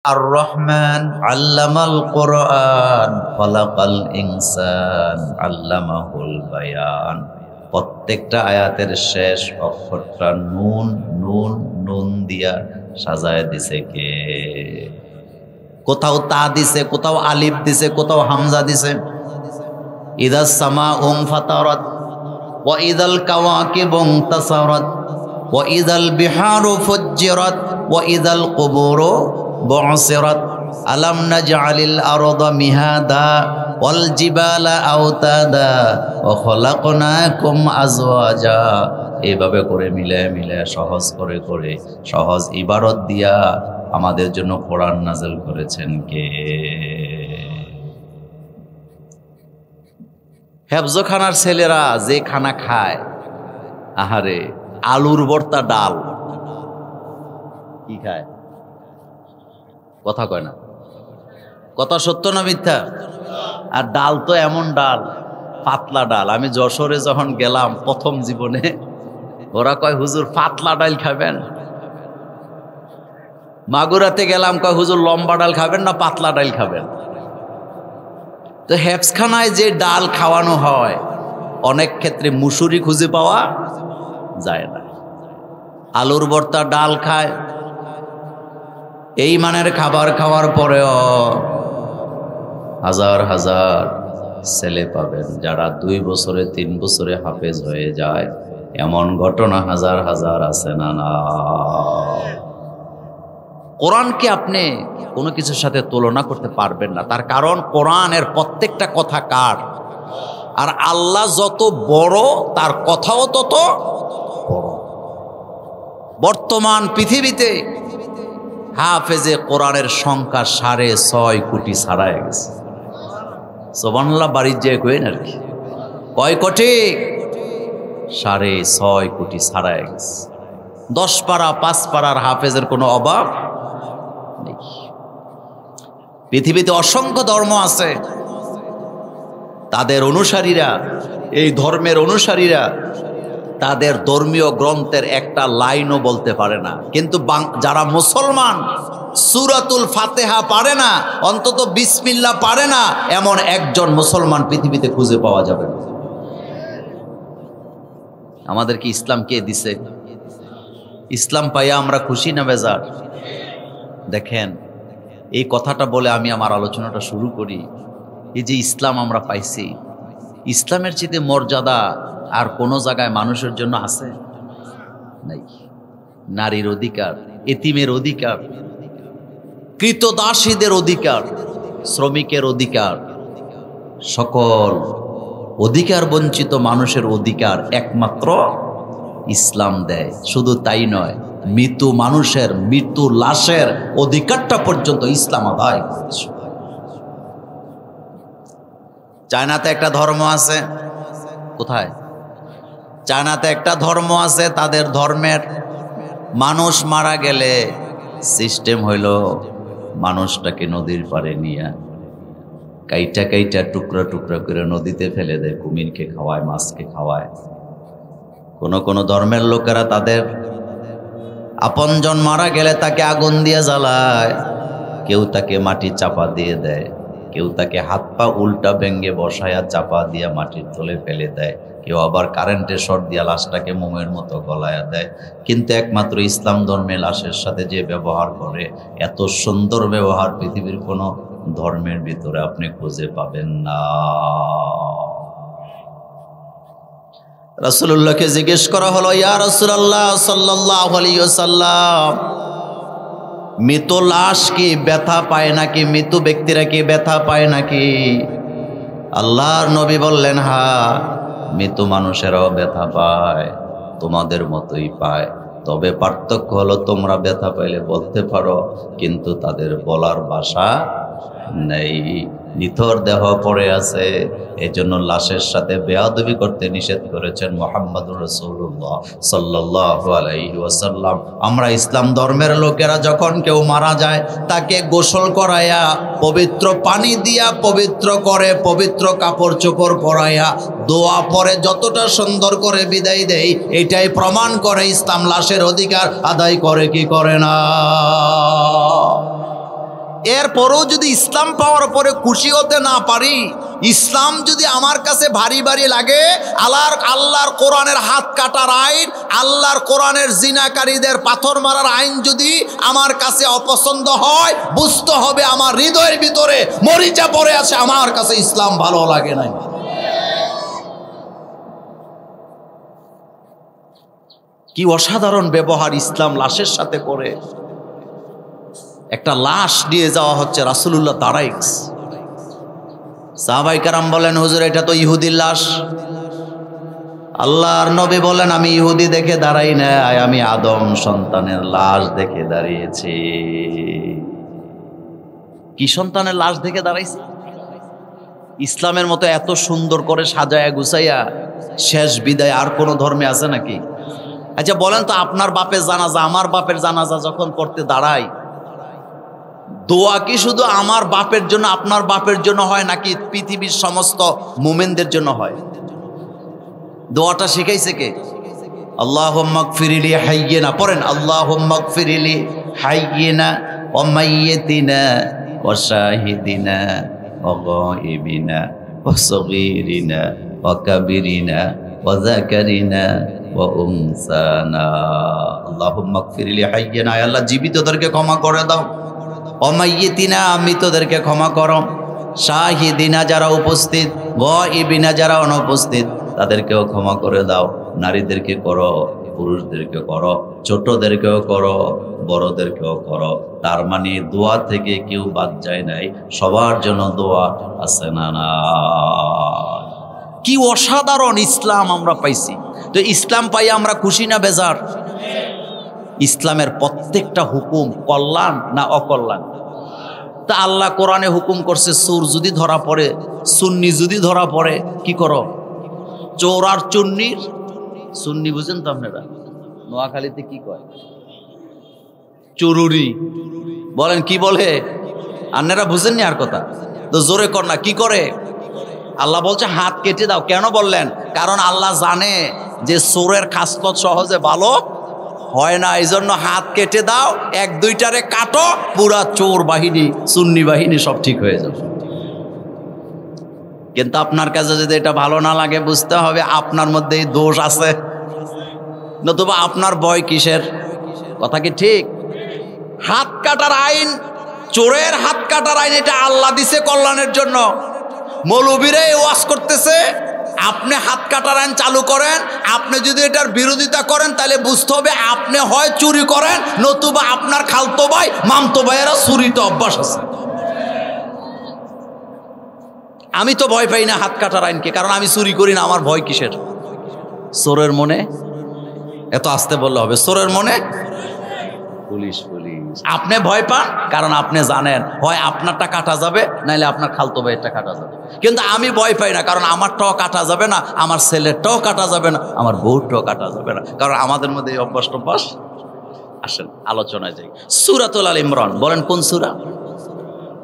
আর রহমান আল্লামাল কোরআন খলাকাল ইনসান আল্লামাহুল বায়ান। প্রত্যেকটা আয়াতের শেষ অক্ষরটা নুন নুন নুন দিয়া সাজায় দিছে কে? কোথাও তা দিছে, কোথাও আলিফ দিছে, কোথাও হামজা দিছে। ইদাস সামাউম ফাতারাত ওয়া ইদাল কাওয়াকিবু ইনতাসারাত ওয়া ইদাল বিহারু ফুজ্জিরাত ওয়া ইদাল কুবুরু বু'সিরাত আলাম নাজআলিল আরদা মিহাদা ওয়াল জিবালা আওতাদা ওয়া খলাকনাকুম আজওয়াজা। এইভাবে করে মিলে মিলে সহজ করে করে সহজ ইবারত দিয়া আমাদের জন্য কোরআন নাযিল করেছেন কে? হেফজখানার ছেলেরা যে খানা খায়, আহারে আলুর ভর্তা ডাল কি খায়? কথা কয় না, কথা সত্য না মিথ্যা? আর ডাল তো এমন ডাল, পাতলা ডাল। আমি যশোরে যখন গেলাম প্রথম জীবনে, ওরা কয় হুজুর পাতলা ডাল খাবেন। মাগুরাতে গেলাম, কয় হুজুর লম্বা ডাল খাবেন না পাতলা ডাল খাবেন। তো হেফজখানায় যে ডাল খাওয়ানো হয় অনেক ক্ষেত্রে মুসুরি খুঁজে পাওয়া যায় না, আলুর ভর্তা ডাল খায়। এই মানের খাবার খাওয়ার পরেও হাজার হাজার ছেলে পাবেন যারা 2 বছরে 3 বছরে হাফেজ হয়ে যায়। এমন ঘটনা হাজার হাজার আছে না? না, কোরআনকে আপনি কোনো কিছুর সাথে তুলনা করতে পারবেন না। তার কারণ কোরআনের প্রত্যেকটা কথা কার, আর আল্লাহ যত বড় তার কথাও তত বড়। বর্তমান পৃথিবীতে হাফেজে কোরআনের সংখ্যা 6.5 কোটি ছাড়াই গেছে। সুবহানাল্লাহ, বাড়ির যে কইন আর কি, কয় কোটি? 6.5 কোটি ছাড়াই গেছে। 10 পারা 5 পারার হাফেজের কোনো অভাব নেই। পৃথিবীতে অসংখ্য ধর্ম আছে, তাদের অনুসারীরা, এই ধর্মের অনুসারীরা তাদের ধর্মীয় গ্রন্থের একটা লাইনও বলতে পারে না। কিন্তু যারা মুসলমান সূরাতুল ফাতিহা পারে না, অন্তত বিসমিল্লাহ পারে না, এমন একজন মুসলমান পৃথিবীতে খুঁজে পাওয়া যাবে না। আমাদেরকে ইসলাম কে দিছে? ইসলাম পাইয়া আমরা খুশি না বেজার? দেখেন, এই কথাটা বলে আমি আমার আলোচনাটা শুরু করি। এই যে ইসলাম আমরা পাইছি, ইসলামের চেয়ে মর্যাদা আর কোনো জায়গায় মানুষের জন্য আছে নাই। নারীর অধিকার, এতিমের অধিকার, কৃতদাসীদের অধিকার, শ্রমিকের অধিকার, সকল অধিকার বঞ্চিত মানুষের অধিকার একমাত্র ইসলাম দেয়। শুধু তাই নয়, মৃত মানুষের, মৃত লাশের অধিকারটা পর্যন্ত ইসলাম আদায় করেছে। চায়নাতে একটা ধর্ম আছে। কোথায়? চায়নাতে একটা ধর্ম আছে। তাদের ধর্মের মানুষ মারা গেলে সিস্টেম হইল মানুষটাকে নদীর পাড়ে নিয়ে কাইটা কাইটা টুকরা টুকরা করে নদীতে ফেলে দেয়, কুমিরকে খাওয়ায়, মাছকে খাওয়ায়। কোন ধর্মের লোকেরা তাদের আপনজন মারা গেলে তাকে আগুন দিয়ে জ্বালায়, কেউ তাকে মাটি চাপা দিয়ে দেয়, কেউ তাকে হাত পা উল্টা ভেঙ্গে বসায়া চাপা দিয়া মাটির তলে ফেলে দেয়, কেউ আবার কারেন্টের শর্ট দিয়া লাশটাকে মোমের মতো গলায়া দেয়। কিন্তু একমাত্র ইসলাম ধর্মে লাশের সাথে যে ব্যবহার করে, এত সুন্দর ব্যবহার পৃথিবীর কোনো ধর্মের ভিতরে আপনি খুঁজে পাবেন না। রাসূলুল্লাহকে জিজ্ঞেস করা হলো, ইয়া রাসূলুল্লাহ সাল্লাল্লাহু আলাইহি ওয়াসাল্লাম, মৃত লাশ কি ব্যথা পায় নাকি? মৃত ব্যক্তিরা কি ব্যথা পায় নাকি? আল্লাহর নবী বললেন, হ্যাঁ, মৃত মানুষেরাও ব্যথা পায়, তোমাদের মতোই পায়। তবে পার্থক্য হলো, তোমরা ব্যথা পাইলে বলতে পারো, কিন্তু তাদের বলার ভাষা নেই, নিথর দেহ পড়ে আছে। এজন্য লাশের সাথে বেয়াদবি করতে নিষেধ করেছেন মুহাম্মদুর রাসূলুল্লাহ সাল্লাল্লাহু আলাইহি ওয়াসাল্লাম। আমরা ইসলাম ধর্মের লোকেরা যখন কেউ মারা যায়, তাকে গোসল করাইয়া, পবিত্র পানি দিয়া পবিত্র করে, পবিত্র কাপড় চোপড় পরাইয়া, দোয়া পরে যতটা সুন্দর করে বিদায় দেই, এটাই প্রমাণ করে ইসলাম লাশের অধিকার আদায় করে কি করে না। এরপরেও যদি ইসলাম পাওয়ার পরে খুশি হতে না পারি, ইসলাম যদি আমার কাছে ভারী ভারী লাগে, আল্লাহর কোরআনের হাত কাটার আইন, আল্লাহর কোরআনের জিনাকারীদের পাথর মারার আইন যদি আমার কাছে অপছন্দ হয়, বুঝতে হবে আমার হৃদয়ের ভিতরে মরিচা পড়ে আছে, আমার কাছে ইসলাম ভালো লাগে নাই। কি অসাধারণ ব্যবহার ইসলাম লাশের সাথে করে। একটা লাশ নিয়ে যাওয়া হচ্ছে, রাসূলুল্লাহ দাঁড়াইছে। সাহাবায়ে কেরাম বলেন, হুজুর এটা তো ইহুদির লাশ। আল্লাহর নবী বলেন, আমি ইহুদি দেখে দাঁড়াই না, আমি আদম সন্তানের লাশ দেখে দাঁড়িয়েছি। কি সন্তানের লাশ দেখে দাঁড়াইছি? ইসলামের মতো এত সুন্দর করে সাজায়া গুছাইয়া শেষ বিদায় আর কোন ধর্মে আছে নাকি? আচ্ছা বলেন তো, আপনার বাপের জানাজা আমার বাপের জানাজা যখন করতে দাঁড়াই, দোয়া কি শুধু আমার বাপের জন্য আপনার বাপের জন্য হয় নাকি পৃথিবীর সমস্ত মুমিনদের জন্য হয়? দোয়াটা শিখাইছে কে? আল্লাহুম্মা গফিরলি হাইয়িনা, পড়েন আল্লাহুম্মা গফিরলি হাইয়িনা ওয়া মাইয়িতিনা ওয়া শাহিদিনা ওয়া গায়িবিনা ওয়া সগীরিনা ওয়া কাবীরিনা ওয়া যাকারিনা ওয়া উনসানা। আল্লাহুম্মা গফিরলি হাইয়িনা, আল্লাহ জীবিতদেরকে ক্ষমা করে দাও, অমাইয়িতিনা মৃতদেরকে ক্ষমা করো, শাহিদিনা যারা উপস্থিত, গায়িবিনা যারা অনুপস্থিত তাদেরকেও ক্ষমা করে দাও। নারীদেরকে করো, পুরুষদেরকে করো, ছোটদেরকেও করো, বড়দেরকেও করো। তার মানে দোয়া থেকে কেউ বাদ যায় নাই, সবার জন্য দোয়া আছে না? না, কি অসাধারণ ইসলাম আমরা পাইছি। তো ইসলাম পাই আমরা খুশি না বেজার? ইসলামের প্রত্যেকটা হুকুম কল্যাণ না অকল্যাণ? তা আল্লাহ কোরআনে হুকুম করছে, চোর যদি ধরা পড়ে, সুন্নি যদি ধরা পড়ে, কি করো? চোর আর চুন্নির, সুন্নি বুঝেন তো আপনারা? নোয়াখালীতে কি কয়? চুরুরি বলেন, কি বলে? আপনারা বুঝেননি আর কথা তো জোরে কর না। কি করে? আল্লাহ বলছে হাত কেটে দাও। কেন বললেন? কারণ আল্লাহ জানে যে চোরের খাসলত সহজে ভালো হয় না, এই জন্য হাত কেটে দাও, এক দুইটারে কাটো, পুরা চোর বাহিনী সুন্নি বাহিনী সব ঠিক হয়ে যাবে। কিন্তু আপনার কাছে যদি এটা ভালো না লাগে, বুঝতে হবে আপনার মধ্যেই দোষ আছে, নতুবা আপনার ভয় কিসের? কথা কি ঠিক? হাত কাটার আইন, চোরের হাত কাটার আইন, এটা আল্লাহ দিছে কল্যাণের জন্য। মৌলবীরা ওয়াজ করতেছে, আপনি হাত কাটার আইন চালু করেন, আপনি যদি এটার বিরোধিতা করেন তাহলে বুঝতে হবে আপনি হয় চুরি করেন, নতুবা আপনার খালতো ভাই মামতো ভাইয়েরা চুরিতে অভ্যাস আছে। আমি তো ভয় পাই না হাত কাটার আইনকে, কারণ আমি চুরি করি না। আমার ভয় কিসের? চোরের মনে, এত আসতে বললে হবে, চোরের মনে পুলিশ পুলিশ। আপনি ভয় পান কারণ আপনি জানেন হয় আপনারটা কাটা যাবে, নাইলে আপনার খালতো ভাইয়েরটা কাটা যাবে। কিন্তু আমি ভয় পাই না, কারণ আমারটাও কাটা যাবে না, আমার ছেলেরটাও কাটা যাবে না, আমার বউটাও কাটা যাবে না, কারণ আমাদের মধ্যে এই অভ্যাস টভ্যাস। আসেন আলোচনায় যাই। সূরাতুল আল ইমরান, বলেন কোন সূরা?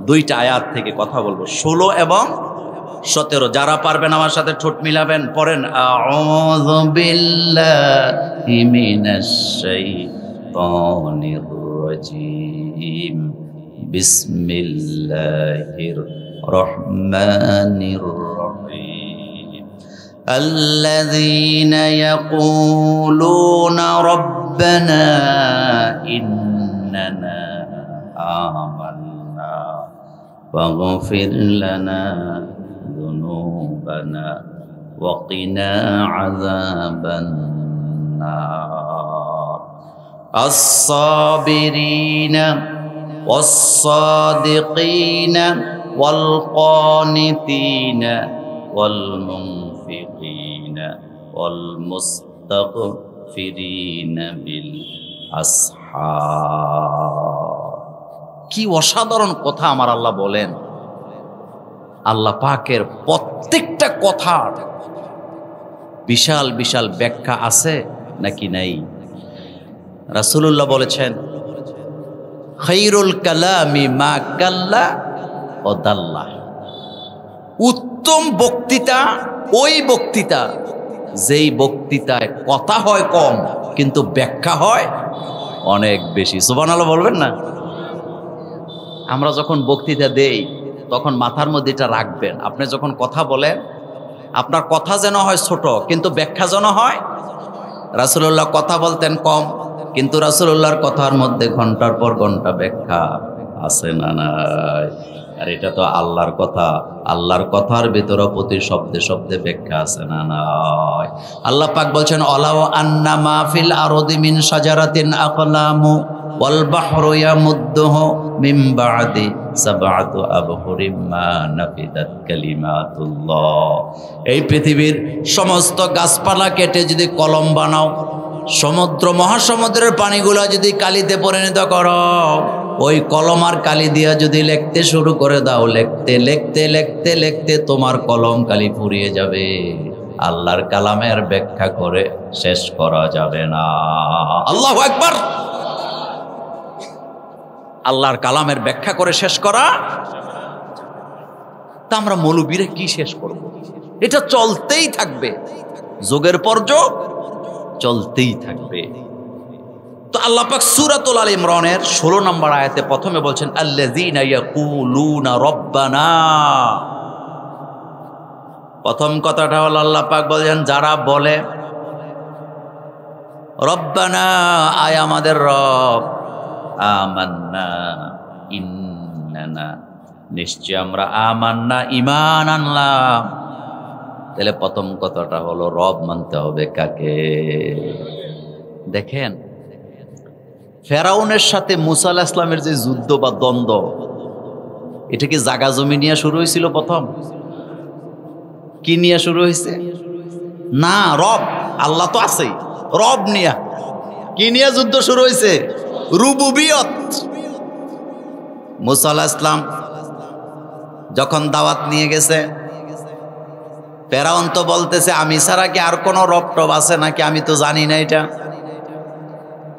দুইটা আয়াত থেকে কথা বলবো, 16 এবং 17। যারা পারবেন আমার সাথে ঠোঁট মিলাবেন, পড়েন আউযু বিল্লাহি মিনাশ শাইতানির রাজীম, বিসমিল্লাহির রহমানির রহিম। আল্লাযীনা ইয়াকুলুনা রাব্বানা ইন্নানা আমান্না ফাগফির লানা ذنوبنا وقنا عذاب النار الصابرين والصادقين والقانتين والمنفقين والمستغفرين بالأسحار। কি অসাধারণ কথা আমার আল্লাহ বলেন। আল্লাহ পাকের প্রত্যেকটা কথার বিশাল বিশাল ব্যাখ্যা আছে নাকি নাই? রাসূলুল্লাহ বলেছেন, খায়রুল কালামি মা কাল্লা ও দাল্লা। উত্তম বক্তৃতা ওই বক্তৃতা যেই বক্তৃতায় কথা হয় কম কিন্তু ব্যাখ্যা হয় অনেক বেশি। সুবহানাল্লাহ বলবেন না? আমরা যখন বক্তৃতা দেই তখন মাথার মধ্যে এটা রাখবেন। আপনি যখন কথা বলেন আপনার কথা যেন হয় ছোট, কিন্তু ব্যাখ্যা যেন হয়। রাসূলুল্লাহ কথা বলতেন কম, কিন্তু রাসূলুল্লাহর কথার মধ্যে ঘন্টার পর ঘন্টা ব্যাখ্যা আছে না নাই? আর এটা তো আল্লাহর কথা, আল্লাহর কথার ভিতরে প্রতি শব্দে শব্দে ব্যাখ্যা আছে না নাই? আল্লাহ পাক বলছেন অলাও আন্না মা ফিল আরদি মিন শাজারাতিন আকলামু ওয়াল বাহরু ইয়ামুদ্দুহু মিন বাদি সাবআতু আবহুরিম মা নাফিদাত কালিমাতুল্লাহ। এই পৃথিবীর সমস্ত গাছপালা কেটে যদি কলম বানাও, সমুদ্র মহাসমুদ্রের পানিগুলো যদি কালিতে পরিণত করো, ওই কলম আর কালি দিয়া যদি লিখতে শুরু করে দাও, লিখতে লিখতে লিখতে লিখতে তোমার কলম কালি ফুরিয়ে যাবে। আল্লাহর কালামের ব্যাখ্যা করে শেষ করা যাবে না। আল্লাহু আকবার। আল্লাহর কালামের ব্যাখ্যা করে শেষ করা, তা আমরা মৌলবীরা কি শেষ করব? এটা চলতেই থাকবে, যুগের পর যুগ চলতেই থাকবে। তো আল্লাহ পাক সূরাতুল আল ইমরানের 16 নম্বর আয়াতে প্রথমে বলছেন আল্লাযীনা ইয়াকুলুনা রব্বানা। প্রথম কথাটা হলো আল্লাহ পাক বলেন যারা বলে রব্বানা, আয় আমাদের রব, আমান্না ইন্নানা, নিশ্চয় আমরা আমান্না ঈমান আনলাম। তাহলে প্রথম কথাটা হলো রব মানতে হবে কাকে? দেখেন ফেরাউনের সাথে মুসা আলাইহিস সালামের যে যুদ্ধ বা দ্বন্দ্ব, এটা কি জায়গা জমি নিয়ে শুরু হয়েছিল? প্রথম কি নিয়ে শুরু হয়েছে? না, রব, আল্লাহ তো আছেই, রব নিয়া কি নিয়ে যুদ্ধ শুরু হয়েছে? রুবুবিয়ত। মুসা আলাইহিস সালাম যখন দাওয়াত নিয়ে গেছে, ফেরাউন তো বলতেছে আমি ছাড়া কি আর কোনো রব টব আছে নাকি? আমি তো জানি না এটা।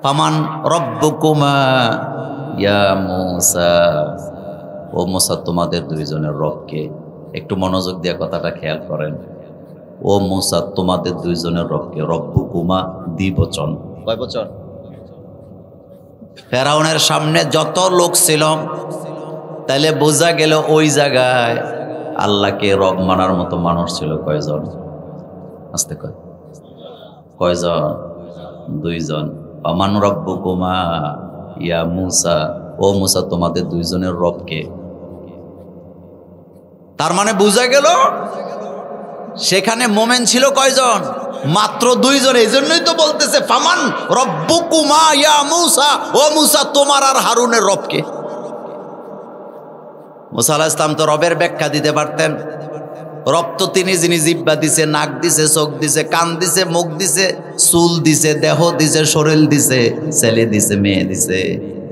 ফামান রব্বুকুমা ইয়া মূসা, ও মূসা তোমাদের দুইজনের রব কে? একটু মনোযোগ দিয়ে কথাটা খেয়াল করেন। ও মূসা তোমাদের দুইজনের রব কে? রব্বুকুমা দ্বিবচন, কয় বচন? ফেরাউনের সামনে যত লোক ছিল, তাইলে বোঝা গেল ওই জায়গায় আল্লাহকে রব মানার মতো মানুষ ছিল কয়জন? আস্তে কয়, কয়জন? দুইজন। আমান রব্বুকুমা ইয়া মূসা, ও মূসা তোমাদের দুইজনের রব কে? তার মানে বোঝা গেল সেখানে মোমেন ছিল কয়জন? মাত্র দুইজন। এই জন্যই তো বলতেছে ফামান রব্বুকুমা ইয়া মূসা, ও মূসা তোমার আর হারুনের রব কে? মূসা আলাইহিস সালাম তো রবের ব্যাখ্যা দিতে পারতেন। রব তো তিনি যিনি জিহ্বা দিছে, নাক দিছে, চোখ দিছে, কান দিছে, মুখ দিছে, চুল দিছে, দেহ দিছে, শরীর দিছে, ছেলে দিছে, মেয়ে দিছে,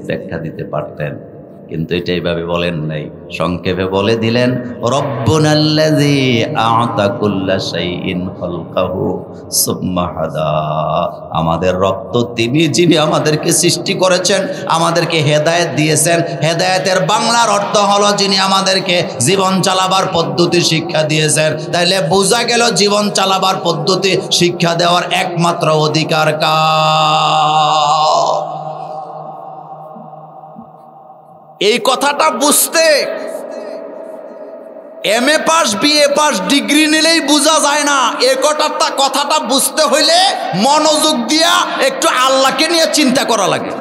ব্যাখ্যা দিতে পারতেন। কিন্তু এটা এইভাবে বলেন নাই, সংক্ষেপে বলে দিলেন রব্বুনাল্লাযী আ'তা কুল্লা শাইইন খালকাহু সুম্মা হাদা। আমাদের রব তো তিনি যিনি আমাদেরকে সৃষ্টি করেছেন, আমাদেরকে হেদায়েত দিয়েছেন। হেদায়েতের বাংলার অর্থ হলো যিনি আমাদেরকে জীবন চালাবার পদ্ধতি শিক্ষা দিয়েছেন। তাইলে বোঝা গেল জীবন চালাবার পদ্ধতি শিক্ষা দেওয়ার একমাত্র অধিকার কার? এই কথাটা বুঝতে MA pass, BA pass, degree নিলেই বোঝা যায় না। এই কথাটা বুঝতে হইলে মনোযোগ দিয়া একটু আল্লাহকে নিয়ে চিন্তা করা লাগে।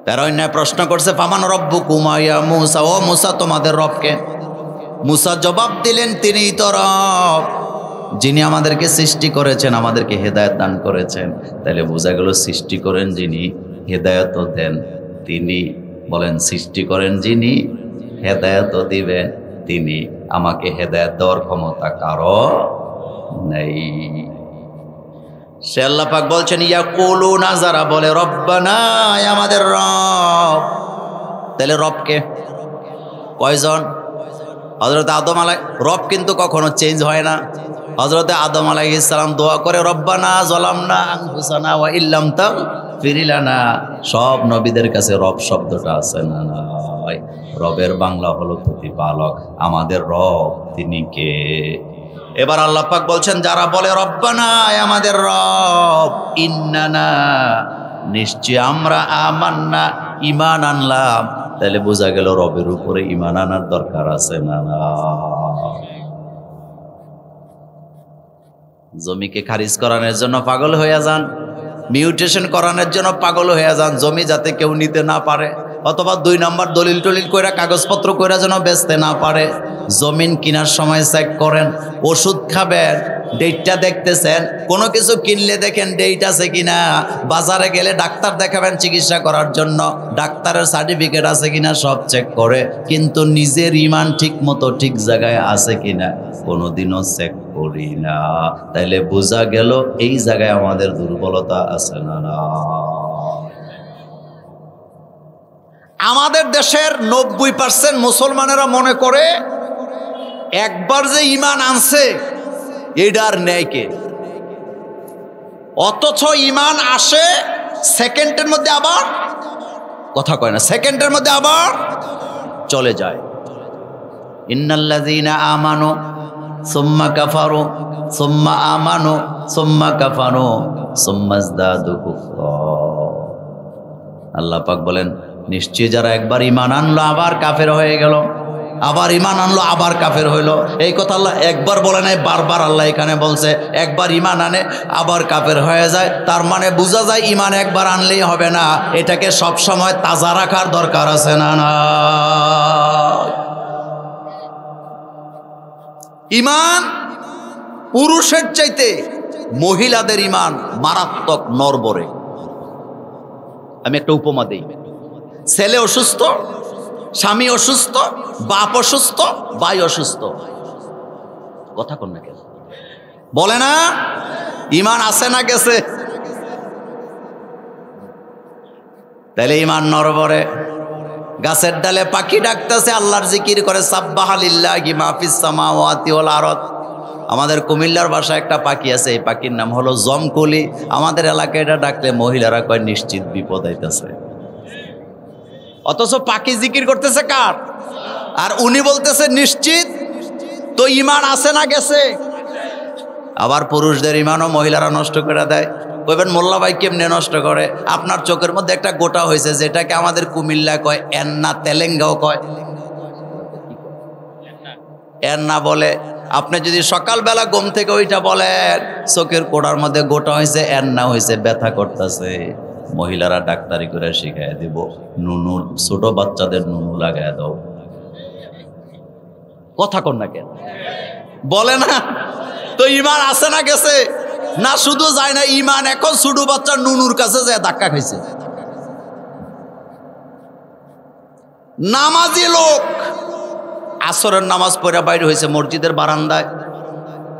ফেরাউন প্রশ্ন করছে ফামান রব্বুকুমা ইয়া মূসা, ও মূসা তোমাদের রবকে? মূসা জবাব দিলেন তিনিই তো রব, যিনি আমাদেরকে সৃষ্টি করেছেন, আমাদেরকে হেদায়েত দান করেছেন। তাহলে বোঝা গেল সৃষ্টি করেন যিনি, হেদায়েত দেন তিনি। বলেন সৃষ্টি করেন যিনি, হেদায়েত দিবেন তিনি। আমাকে হেদায়েত দেওয়ার ক্ষমতা কারো নেই। সে আল্লাহ পাক বলছেন ইয়াকুলুনা, যারা বলে রব্বানা, আমাদের রব। তাহলে রবকে কয়জন? হযরত আদম রব কিন্তু কখনো চেঞ্জ হয় না। হযরত আদম আলাইহিস সালাম দোয়া করে রব্বানা যালামনা আনফুসানা ওয়া ইল্লাম তাগফির লানা। সব নবীদের কাছে রব শব্দটা আছে না নাই? রবের বাংলা হলো প্রতিপালক। আমাদের রব তিনি কে? এবার আল্লাহ পাক বলছেন যারা বলে রব্বানা, আমাদের রব, ইন্নানা, নিশ্চয় আমরা, আমান্না ইমান আনলাম, তাহলে বোঝা গেল রবের উপরে ইমান আনার দরকার আছে না? জমিকে খারিজ করানোর জন্য পাগল হয়ে যান, মিউটেশন করানোর জন্য পাগল হয়ে যান, জমি যাতে কেউ নিতে না পারে, অথবা 2 নম্বর দলিল টলিল কইরা কাগজপত্র কইরা যেন বেচতে না পারে। জমিন কেনার সময় চেক করেন, ওষুধ খাবেন ডেটটা দেখতেছেন, কোনো কিছু কিনলে দেখেন ডেট আছে কিনা। বাজারে গেলে ডাক্তার দেখাবেন চিকিৎসা করার জন্য, ডাক্তারের সার্টিফিকেট আছে কিনা সব চেক করে, কিন্তু নিজের ইমান ঠিক মতো ঠিক জায়গায় আছে কিনা কোনোদিনও চেক করি না। তাইলে বোঝা গেল এই জায়গায় আমাদের দুর্বলতা আছে না? আমাদের দেশের 90% মুসলমানেরা মনে করে একবার যে ইমান আনছে এটার ন্যায় কে, অথচ ইমান আসে সেকেন্ডের মধ্যে, আবার কথা কয় না, সেকেন্ডের মধ্যে আবার চলে যায়। ইন্নাল্লাযীনা আমানু সুম্মা কাফারু সুম্মা আমানু সুম্মা কাফারু সুম্মা ইজদাদু কুফরা। আল্লাহ পাক বলেন নিশ্চয় যারা একবার ইমান আনলো আবার কাফের হয়ে গেল, আবার ইমান আনলো আবার কাফের হইল। এই কথা আল্লাহ একবার বলে নাই, বারবার আল্লাহ এখানে বলছে। একবার ইমান আনে আবার কাফের হয়ে যায়, তার মানে বোঝা যায় ইমান একবার আনলেই হবে না, এটাকে সব সময় তাজা রাখার দরকার আছে না? ইমান পুরুষের চাইতে মহিলাদের ইমান মারাত্মক নড়বড়ে। আমি একটা উপমা দিই। ছেলে অসুস্থ, স্বামী অসুস্থ, বাপ অসুস্থ, ভাই অসুস্থ, কথা কোন না কেন বলে না? ইমান আছে না গেছে? তাইলে ইমান নড়বড়ে। গাছের ডালে পাখি ডাকতেছে, আল্লাহর জিকির করে, সাব্বাহা লিল্লাহি মা ফিস সামাওয়াতি ওয়াল আরদ। আমাদের কুমিল্লার ভাষায় একটা পাখি আছে, এই পাখির নাম হলো জমকলি। আমাদের এলাকায় এটা ডাকলে মহিলারা কয় নিশ্চিত বিপদ আইতাছে। অথচ পাখি জিকির করতেছে কার? আর উনি বলতেছে নিশ্চিত। তো ইমান আছে না গেছে? আবার পুরুষদের ইমানও মহিলারা নষ্ট করে দেয়। কইবেন মোল্লা ভাই কেমনে নষ্ট করে? আপনার চোখের মধ্যে একটা গোটা হয়েছে, যেটাকে আমাদের কুমিল্লা কয় এন্না, তেলেঙ্গাও কয় এন্না বলে। আপনি যদি সকালবেলা ঘুম থেকে ওইটা বলেন চোখের কোড়ার মধ্যে গোটা হয়েছে, এন্না হয়েছে, ব্যথা করতেছে, মহিলারা ডাক্তারি করে শিখাই দিব, নুনু, ছোট বাচ্চাদের নুনু লাগাই দাও। কথা কন না কেন বলে না? তো ইমান আছে না গেছে? না শুধু যায় না, ইমান এখন ছোট বাচ্চার নুনুর কাছে যায় ধাক্কা খাইছে। নামাজি লোক আসরের নামাজ পড়ে বাইরে হয়েছে মসজিদের বারান্দায়।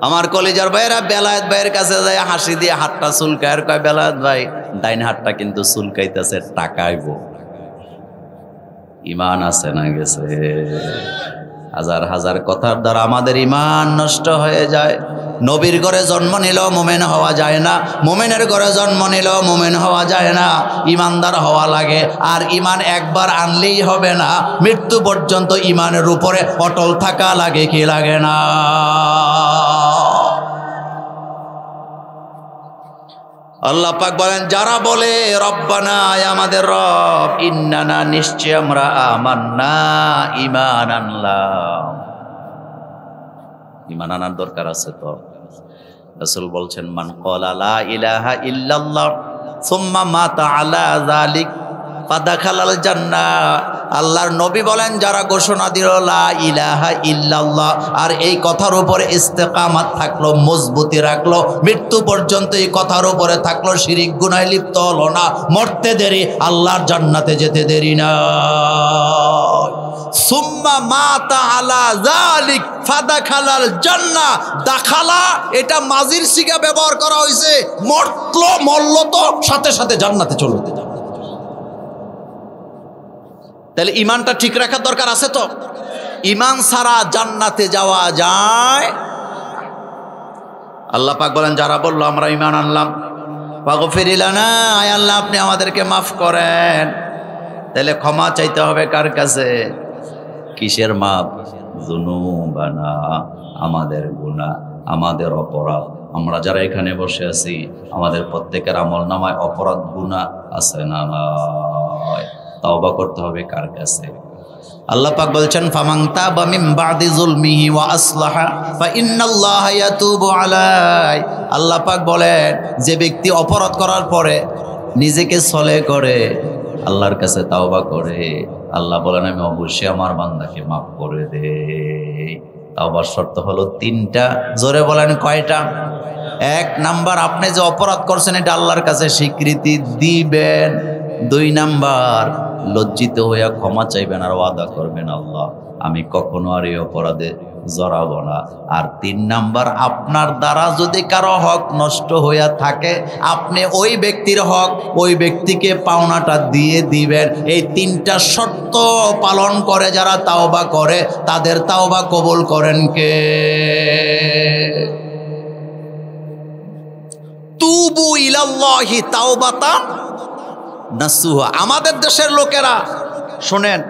আমার কলেজার ভাইয়েরা বেলায়েত ভাইয়ের কাছে যায় হাসি দিয়ে হাতটা চুলকায়, আর কয় বেলায়েত ভাই ডাইন হাতটা কিন্তু চুলকাইতেছে, টাকাইব। ইমান আছে না গেছে? হাজার হাজার কথার দ্বারা আমাদের ইমান নষ্ট হয়ে যায়। নবীর ঘরে জন্ম নিলেও মোমেন হওয়া যায় না, মোমেনের ঘরে জন্ম নিলেও মোমেন হওয়া যায় না, ইমানদার হওয়া লাগে। আর ইমান একবার আনলেই হবে না, মৃত্যু পর্যন্ত ইমানের উপরে অটল থাকা লাগে, কি লাগে না? আল্লাহ পাক বলেন যারা বলে রব্বানা, আমাদের রব, ইন্নানা, নিশ্চয় আমরা, আমান্না, ঈমান আনলাম। ঈমান আনার দরকার আছে তো। রাসূল বলছেন মান ক্বালা লা ইলাহা ইল্লাল্লাহ সুম্মা মাতা আলা যালিক ফাদাখালাল জান্নাহ। আল্লাহর নবী বলেন যারা ঘোষণা দিল লা ইলাহা ইল্লাল্লাহ আর এই কথার উপরে ইস্তেকামাত থাকলো, মজবুতি রাখলো, মৃত্যু পর্যন্ত এই কথার উপরে থাকলো, শিরিক গুনাহে লিপ্ত হলো না, মরতে দেরি, আল্লাহর জান্নাতে যেতে দেরি না। সুম্মা মাতা আলা যালিক ফাদাখালাল জান্নাহ। দাখালা এটা মাজির সিগা ব্যবহার করা হয়েছে, মরল তো সাথে সাথে জান্নাতে চলে যেতে। তাহলে ইমানটা ঠিক রাখার দরকার আছে তো। ইমান ছাড়া জান্নাতে যাওয়া যায়? আল্লাহ পাক বলেন যারা বললো আমরা ইমান আনলাম, ফাগফির লানা, আয় আল্লাহ আপনি আমাদেরকে মাফ করেন। তাহলে ক্ষমা চাইতে হবে কার কাছে? কিসের মাপ? যুনুবানা, আমাদের গুনাহ, আমাদের অপরাধ। আমরা যারা এখানে বসে আছি আমাদের প্রত্যেকের আমল নামায় অপরাধ গুনাহ আছে না নাই? তওবা করতে হবে কার কাছে? আল্লাহ পাক বলছেন ফামান তাবা মিন বাদি যুলমিহি ওয়া আসলাহা ফা ইন্নাল্লাহা ইয়াতুবু আলাইহি। আল্লাহ পাক বলেন যে ব্যক্তি অপরাধ করার পরে নিজেকে সলে করে আল্লাহর কাছে তাওবা করে, আল্লাহ বলেন আমি অবশ্যই আমার বান্দাকে মাফ করে দেই। তাওবার শর্ত হলো 3টা। জোরে বলেন কয়টা? 1 নাম্বার, আপনি যে অপরাধ করছেন এটা আল্লাহর কাছে স্বীকৃতি দিবেন। 2 নাম্বার, লজ্জিত হইয়া ক্ষমা চাইবেন আর ওয়াদা করবেন আল্লাহ আমি কখনো আর এই অপরাধে জড়াবো না। আর 3 নাম্বার, আপনার দ্বারা যদি কারো হক নষ্ট হইয়া থাকে আপনি ওই ব্যক্তির হক ওই ব্যক্তিকে পাওনাটা দিয়ে দিবেন। এই 3টা শর্ত পালন করে যারা তাওবা করে তাদের তাওবা কবুল করেন কে? তুবু ইলাল্লাহি তাওবাতান নাসুহা। আমাদের দেশের লোকেরা শোনেন,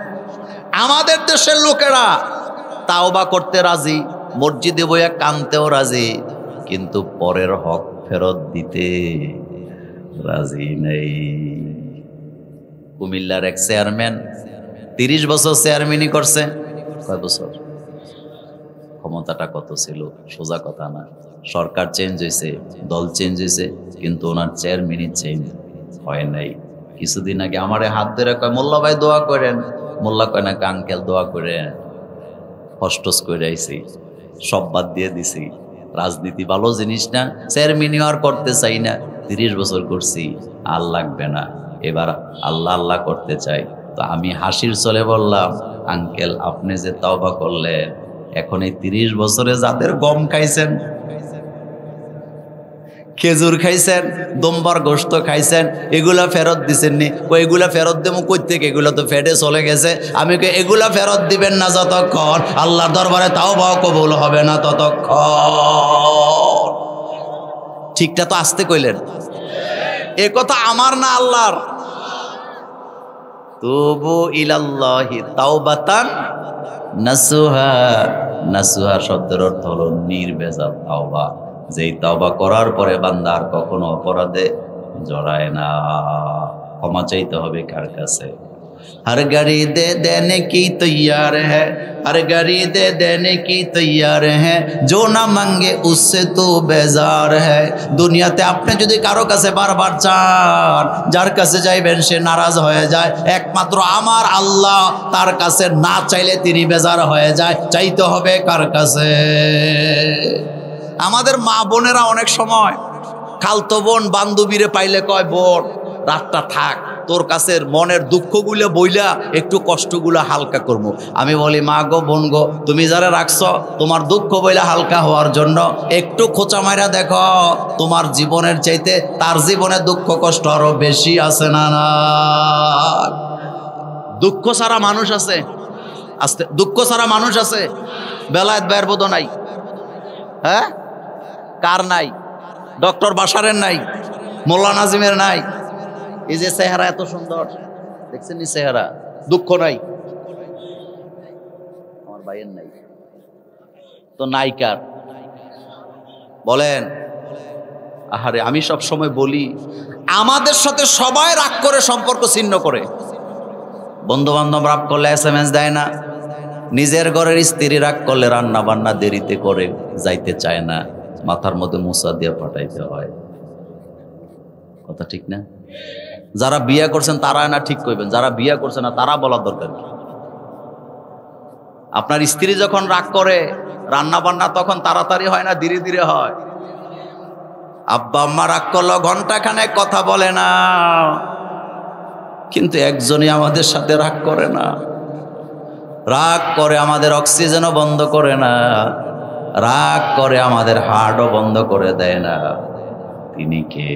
আমাদের দেশের লোকেরা তাওবা করতে রাজি, মসজিদে বইয়া কানতেও রাজি, কিন্তু পরের হক ফেরত দিতে রাজি নেই। কুমিল্লার এক চেয়ারম্যান 30 বছর চেয়ারম্যানই করছে। কয় বছর? ক্ষমতাটা কত ছিল? সোজা কথা না। সরকার চেঞ্জ হয়েছে, দল চেঞ্জ হয়েছে, কিন্তু ওনার চেয়ারম্যানই চেঞ্জ হয় নাই। কিছুদিন আগে আমারে হাত ধরে কয় মোল্লা ভাই দোয়া করেন। মোল্লা কয় না আঙ্কেল দোয়া করেন। হস্টস করে আইছি, সব বাদ দিয়ে দিছি। রাজনীতি ভালো জিনিস না, চেয়ারম্যানই আর করতে চাই না। 30 বছর করছি, আর লাগবে না। এবার আল্লাহ আল্লাহ করতে চাই। তো আমি হাসির চলে বললাম আঙ্কেল আপনি যে তাওবা করলেন, এখন এই 30 বছরে যাদের গম খাইছেন, খেজুর খাইছেন, দম্বার গোশত খাইছেন, এগুলা ফেরত দিছেন নি? এগুলা ফেরত দেবো কই থেকে? এগুলো তো ফেটে চলে গেছে। আমি এগুলা ফেরত দিবেন না যতক্ষণ আল্লাহর দরবারে তাওবা কবুল হবে না ততক্ষণ। ঠিকটা তো আসতে কইলেন। এ কথা আমার না আল্লাহর। তুবু ইলাল্লাহি তাওবাতান নাসুহা। নাসুহা শব্দের অর্থ হলো নির্ভেজাল তাওবা। যেই তাওবা করার পরে বান্দা আর কখনো অপরাধে জড়ায় না। ক্ষমা চাইতে হবে কার কাছে? हर घड़ी दे देने की तैयार है, हर घड़ी दे देने की तैयार है, जो ना मांगे उससे तो बेजार है। দুনিয়াতে আপনি যদি কারো কাছে বারবার চান, যার কাছে যাইবেন সে নারাজ হয়ে যায়। একমাত্র আমার আল্লাহ, তার কাছে না চাইলে তিনি বেজার হয়ে যায়। চাইতে হবে কার কাছে? আমাদের মা বোনেরা অনেক সময় খালতো বোন বান্ধবীরে পাইলে কয় বোন রাতটা থাক, তোর কাছে মনের দুঃখগুলো বইলা একটু কষ্টগুলো হালকা করবো। আমি বলি মা গো বোন গো, তুমি যারা রাখছো তোমার দুঃখ বইলা হালকা হওয়ার জন্য একটু খোঁচা মাইরা দেখো, তোমার জীবনের চাইতে তার জীবনে দুঃখ কষ্ট আরো বেশি আছে না? না, দুঃখ ছাড়া মানুষ আছে? আস্তে, দুঃখ ছাড়া মানুষ আছে? বেলায়েত ভাইয়ের বোধ নাই? হ্যাঁ, কার নাই? ডক্টর বাশারের নাই? মোল্লা নাজিমের নাই? এই যে চেহারা এত সুন্দর দেখছেন, এই চেহারা, দুঃখ নাই? আমার ভাইয়ের নাই তো নাই কার? বলেন। আহারে, আমি সব সময় বলি আমাদের সাথে সবাই রাগ করে, সম্পর্ক ছিন্ন করে। বন্ধু বান্ধব রাগ করলে SMS দেয় না, নিজের ঘরের স্ত্রী রাগ করলে রান্না বান্না দেরিতে করে, যাইতে চায় না, মাথার মধ্যে মুসা দিয়ে পাঠাইতে হয়। কথা ঠিক না? যারা বিয়ে করছেন তারা না ঠিক কইবেন, যারা বিয়ে করছে না তারা বলা দরকার কি? আপনার স্ত্রী যখন রাগ করে রান্না বান্না তখন তাড়াতাড়ি হয় না ধীরে ধীরে হয়? আব্বা আম্মা রাগ করলো ঘন্টাখানেক কথা বলে না, কিন্তু একজনই আমাদের সাথে রাগ করে না। রাগ করে আমাদের অক্সিজেনও বন্ধ করে না, রাগ করে আমাদের হার্টও বন্ধ করে দেয় না। তিনি কে?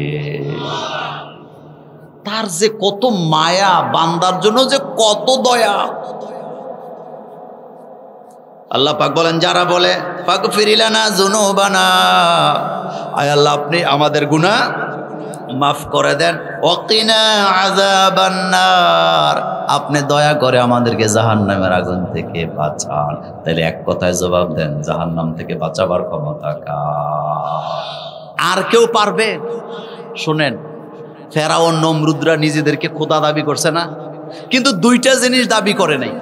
তার যে কত মায়া, বান্দার জন্য যে কত দয়া। আল্লাহ পাক বলেন যারা বলে ফাগফির লানা যুনুবানা, আয় আল্লাহ আপনি আমাদের গুনাহ মাফ করে দেন, ওয়াকিনা আযাবান নার, আপনি দয়া করে আমাদেরকে জাহান্নামের আগুন থেকে বাঁচান। তাহলে এক কথায় জবাব দেন, জাহান্নাম থেকে বাঁচাবার ক্ষমতা কার? আর কেউ পারবে? শুনেন, ফেরাউন নমরুদরা নিজেদেরকে খোদা দাবি করছে না? কিন্তু দুইটা জিনিস দাবি করে নাই।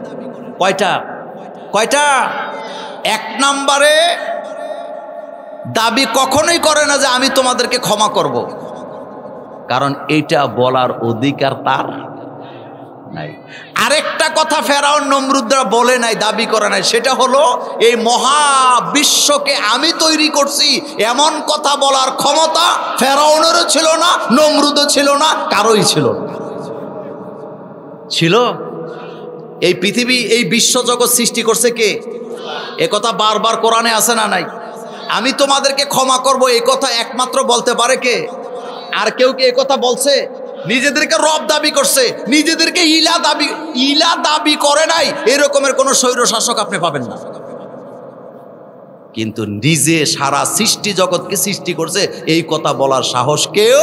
কয়টা? কয়টা? এক নম্বরে দাবি কখনোই করে না যে আমি তোমাদেরকে ক্ষমা করব, কারণ এইটা বলার অধিকার তার নাই। আরেকটা কথা ফেরাউন নমরুদরা বলে নাই, দাবি করে নাই, সেটা হলো এই মহাবিশ্বকে আমি তৈরি করছি, এমন কথা বলার ক্ষমতা ফেরাউনেরও ছিল না, নমরুদও ছিল না, কারোই ছিল না। ছিল? এই পৃথিবী, এই বিশ্বজগৎ সৃষ্টি করছে কে? এ কথা বারবার কোরআনে আছে না নাই? আমি তোমাদেরকে ক্ষমা করব, এই কথা একমাত্র বলতে পারে কে? আর কেউ কি এই কথা বলছে? নিজেদেরকে রব দাবি করছে, নিজেদেরকে ইলা দাবি করে নাই, এরকমের কোন স্বৈর শাসক আপনি পাবেন না। কিন্তু নিজে সারা সৃষ্টি জগৎকে সৃষ্টি করছে, এই কথা বলার সাহস কেউ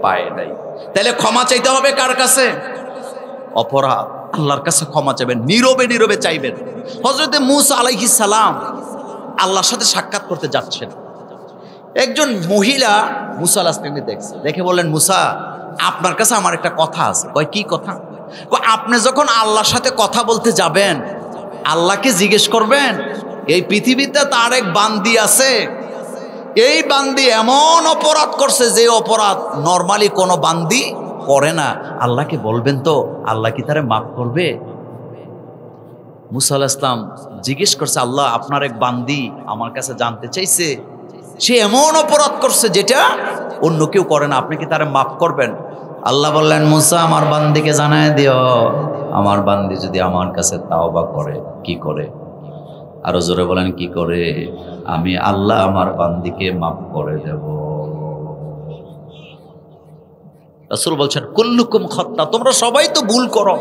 পায় নাই। তাহলে ক্ষমা চাইতে হবে কার কাছে? অপরাধ আল্লাহর কাছে ক্ষমা চাইবেন, নীরবে নীরবে চাইবেন। হযরতে মূসা আলাইহিস সালাম আল্লাহর সাথে সাক্ষাৎ করতে যাচ্ছেন। একজন মহিলা মূসা আলাইহিস সালামকে দেখছে, দেখে বললেন, মূসা আপনার কাছে আমার একটা কথা আছে। কয় কি কথা? আপনি যখন আল্লাহর সাথে কথা বলতে যাবেন, আল্লাহকে জিজ্ঞেস করবেন এই পৃথিবীতে তার এক বান্দি আছে, এই বান্দি এমন অপরাধ করছে যে অপরাধ নরমালি কোনো বান্দি করে না, আল্লাহকে বলবেন তো আল্লাহ কি তারে মাফ করবে? মূসা আলাইহিস সালাম জিজ্ঞেস করছে, আল্লাহ আপনার এক বান্দি আমার কাছে জানতে চাইছে, সে এমন অপরাধ করছে যেটা অন্য কেউ করে না, আপনি কি তারে মাফ করবেন? আল্লাহ বললেন, মূসা আমার বান্দিকে জানায় দিও, আমার বান্দি যদি আমার কাছে তাওবা করে। কি করে? আরো জোরে বলেন, কি করে? আমি আল্লাহ আমার বান্দিকে মাফ করে দেব। রাসূল বলছেন, কুল্লুকুম খাত্তা, তোমরা সবাই তো ভুল করো,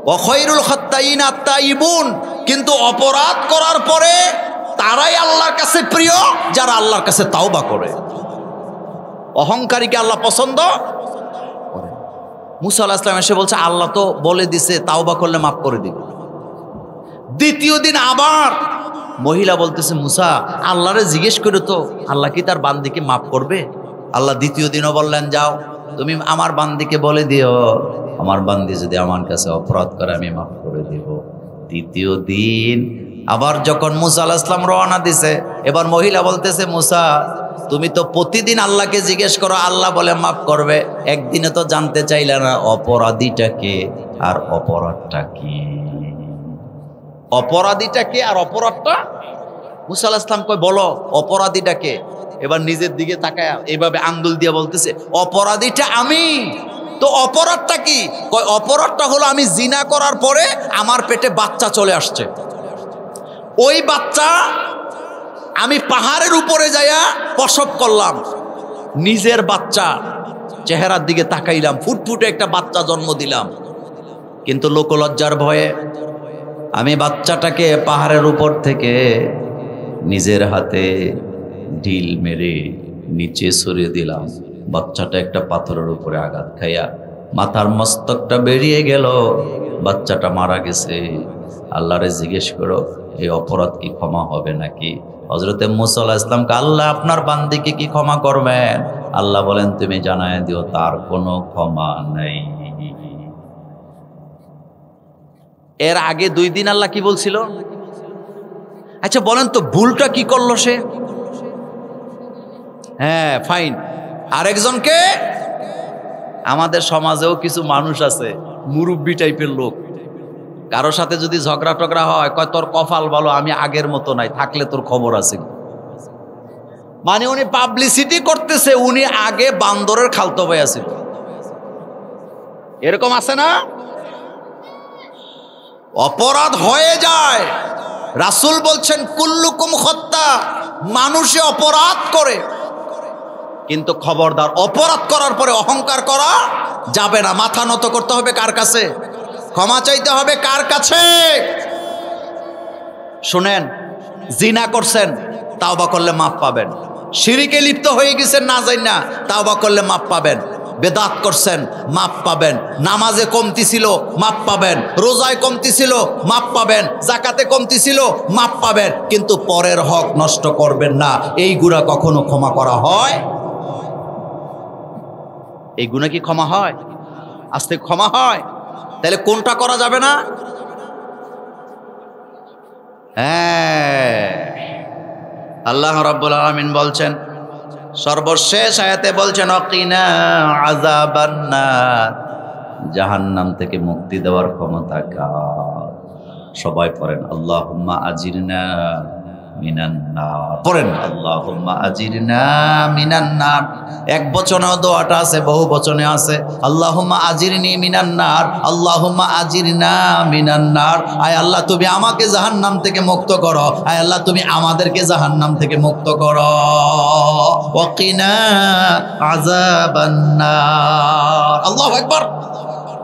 ওয়া খায়রুল খাত্তাইন আত-তাইবুন, কিন্তু অপরাধ করার পরে তারাই আল্লাহর কাছে প্রিয় যারা আল্লাহর কাছে তাওবা করে। অহংকারীকে আল্লাহ পছন্দ করে। মূসা আলাইহিস সালাম এসে বলছে, আল্লাহ তো বলে দিছে তাওবা করলে মাফ করে দিবে। দ্বিতীয় দিন আবার মহিলা বলতেছে, মূসা আল্লাহরে জিজ্ঞেস করে তো আল্লাহ কি তার বান্দিকে মাফ করবে? আল্লাহ দ্বিতীয় দিনও বললেন, যাও তুমি আমার বান্দিকে বলে দিও, আমার বান্দি যদি আমার কাছে অপরাধ করে আমি মাফ করে দিব। তৃতীয় দিন আবার যখন মূসা আলাইহিস সালাম রওনা দিছে, এবার মহিলা বলতেছে, মূসা তুমি তো প্রতিদিন আল্লাহকে জিজ্ঞেস করো, আল্লাহ বলে মাফ করবে, একদিনে তো জানতে চাইলে না অপরাধীটা কে আর অপরাধটা কি? অপরাধীটা কে আর অপরাধটা? মূসা আলাইহিস সালাম কয়, বলো অপরাধীটা কে? এবার নিজের দিকে তাকায় এইভাবে আঙ্গুল দিয়ে বলতেছে, অপরাধীটা আমি। তো অপরাধটা কি? কয় অপরাধটা হলো আমি জিনা করার পরে আমার পেটে বাচ্চা চলে আসছে, ওই বাচ্চা আমি পাহাড়ের উপরে যাইয়া প্রসব করলাম, নিজের বাচ্চা, চেহারার দিকে তাকাইলাম, ফুটফুটে একটা বাচ্চা জন্ম দিলাম, কিন্তু লোকলজ্জার ভয়ে আমি বাচ্চাটাকে পাহাড়ের উপর থেকে নিজের হাতে ঢিল মেরে নিচে সরিয়ে দিলাম। বাচ্চাটা একটা পাথরের উপরে আঘাত খাইয়া মাথার মস্তকটা বেরিয়ে গেল, বাচ্চাটা মারা গেছে। আল্লাহরে জিজ্ঞেস করো এই অপরাধ কি ক্ষমা হবে নাকি? হযরতে মূসা আলাইহিস সালামকে আল্লাহ আপনার বান্দিকে কি ক্ষমা করবেন? আল্লাহ বলেন, তুমি জানায় দিও তার কোনো ক্ষমা নেই। এর আগে 2 দিন আল্লাহ কি বলছিল? আচ্ছা বলেন তো ভুলটা কি করলো সে? হ্যাঁ ফাইন। আরেকজনকে, আমাদের সমাজেও কিছু মানুষ আছে মুরব্বি টাইপের লোক, কারোর সাথে যদি ঝগড়া টগড়া হয় কয় তোর কপাল ভালো আমি আগের মতো নাই, থাকলে তোর খবর আছে। মানে উনি পাবলিসিটি করতেছে উনি আগে বান্দরের খালতো ভাই আছে, এরকম আছে না? অপরাধ হয়ে যায়, রাসূল বলছেন কুল্লুকুম খাত্তা, মানুষে অপরাধ করে, কিন্তু খবরদার অপরাধ করার পরে অহংকার করা যাবে না। মাথা নত করতে হবে কার কাছে? ক্ষমা চাইতে হবে কার কাছে? শুনেন, জিনা করছেন তাওবা করলে মাফ পাবেন, শিরিকে লিপ্ত হয়ে গেছেন না জানি না, তাওবা করলে মাফ পাবেন, বেদাত করছেন মাফ পাবেন, নামাজে কমতি ছিল মাফ পাবেন, রোজায় কমতি ছিল মাফ পাবেন, যাকাতে কমতি ছিল মাফ পাবেন, কিন্তু পরের হক নষ্ট করবেন না। এই গুনাহ কখনো ক্ষমা করা হয়? এই গুনাহ কি ক্ষমা হয়? আজ থেকে ক্ষমা হয়? তাহলে কোনটা করা যাবে না? হ্যাঁ, আল্লাহ রাব্বুল আলামিন বলছেন, সর্বশেষ আয়াতে বলছেন, অকিনা আযাবান নার, জাহান্নাম থেকে মুক্তি দেওয়ার ক্ষমতা কার? সবাই পড়েন আল্লাহুম্মা আজিরনা মিনান নার, পড়েন আল্লাহুম্মা আজিরনা মিনান নার। এক বচনে দোয়াটা আছে, বহু বচনে আছে, আল্লাহুম্মা আজিরনি মিনান নার, আল্লাহুম্মা আজিরনা মিনান নার। আয় আল্লাহ তুমি আমাকে জাহান্নাম থেকে মুক্ত করো, আয় আল্লাহ তুমি আমাদেরকে জাহান্নাম থেকে মুক্ত করো। ওয়াকিনা আযাবান নার। আল্লাহু আকবার।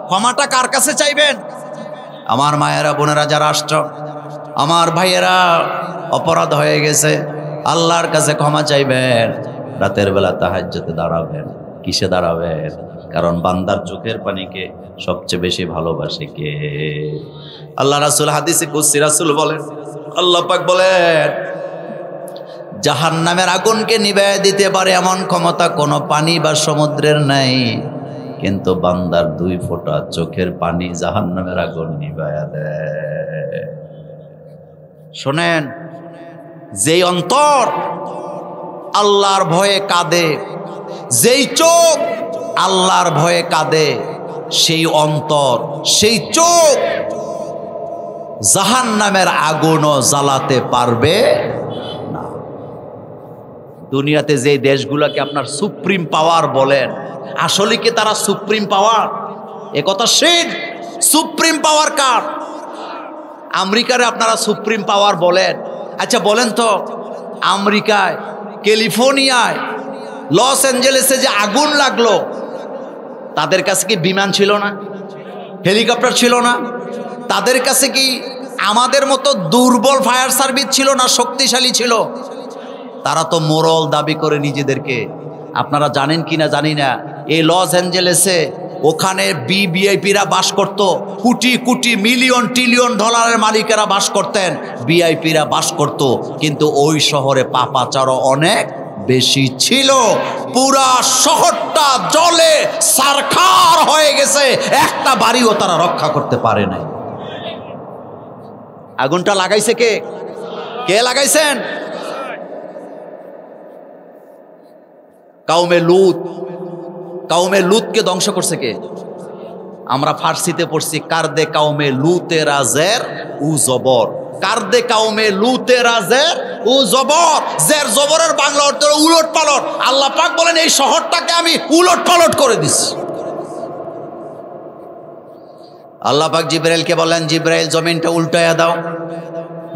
ক্ষমাটা কার কাছে চাইবেন? আমার মায়েরা, বোনেরা যারা আসছো, আমার ভাইয়েরা, অপরাধ হয়ে গেছে, আল্লাহর কাছে ক্ষমা চাইবেন। রাতের বেলা তাহাজ্জুদে দাঁড়াবেন। কিসে দাঁড়াবেন? কারণ বান্দার চোখের পানিকে সবচেয়ে বেশি ভালোবাসে কে? আল্লাহ রাসূল হাদিসে কুদসি রাসূল বলেন, আল্লাহ পাক বলেন, জাহান্নামের আগুনকে নিভাইয়া দিতে পারে এমন ক্ষমতা কোনো পানি বা সমুদ্রের নাই, কিন্তু বান্দার 2 ফোঁটা চোখের পানি জাহান্নামের আগুন নিভাইয়া দেয়। শোনেন, যেই অন্তর আল্লাহর ভয়ে কাঁদে, যেই চোখ আল্লাহর ভয়ে কাঁদে, সেই অন্তর, সেই চোখ জাহান্নামের আগুনও জ্বালাতে পারবে না। দুনিয়াতে যে দেশগুলোকে আপনার সুপ্রিম পাওয়ার বলেন, আসলে কি তারা সুপ্রিম পাওয়ার? একথা শিখ। সুপ্রিম পাওয়ার কার? আমেরিকারে আপনারা সুপ্রিম পাওয়ার বলেন। আচ্ছা বলেন তো, আমেরিকায়, ক্যালিফোর্নিয়ায়, লস অ্যাঞ্জেলেসে যে আগুন লাগলো, তাদের কাছে কি বিমান ছিল না? হেলিকপ্টার ছিল না? তাদের কাছে কি আমাদের মতো দুর্বল ফায়ার সার্ভিস ছিল না শক্তিশালী ছিল? তারা তো মোরল দাবি করে নিজেদেরকে। আপনারা জানেন কিনা জানি না, এই লস অ্যাঞ্জেলেসে ওখানে ভিআইপিরা বাস করত, কোটি কোটি মিলিয়ন ট্রিলিয়ন ডলারের মালিকেরা বাস করতেন, ভিআইপিরা বাস করত, কিন্তু ওই শহরে পাপাচারও অনেক বেশি ছিল। পুরা শহরটা জলে সারখার হয়ে গেছে, একটা বাড়িও তারা রক্ষা করতে পারে নাই। আগুনটা লাগাইছে কে? কে লাগাইছেন? কাউমে লুত। কাউমে লুতকে ধ্বংস করছে কে? আমরা ফার্সিতে পড়ছি, কারদে কাউমে লুতেরা জের উ জবর। কারদে কাউমে লুতেরা জের উ জবর। জের জবরের বাংলা অর্থ উলট পালট। আল্লাহ পাক বলেন, এই শহরটাকে আমি উলট পালট করে দিছি। আল্লাহ পাক জিবরাইলকে বলেন, জিবরাইল জমিনটা উল্টায়া দাও,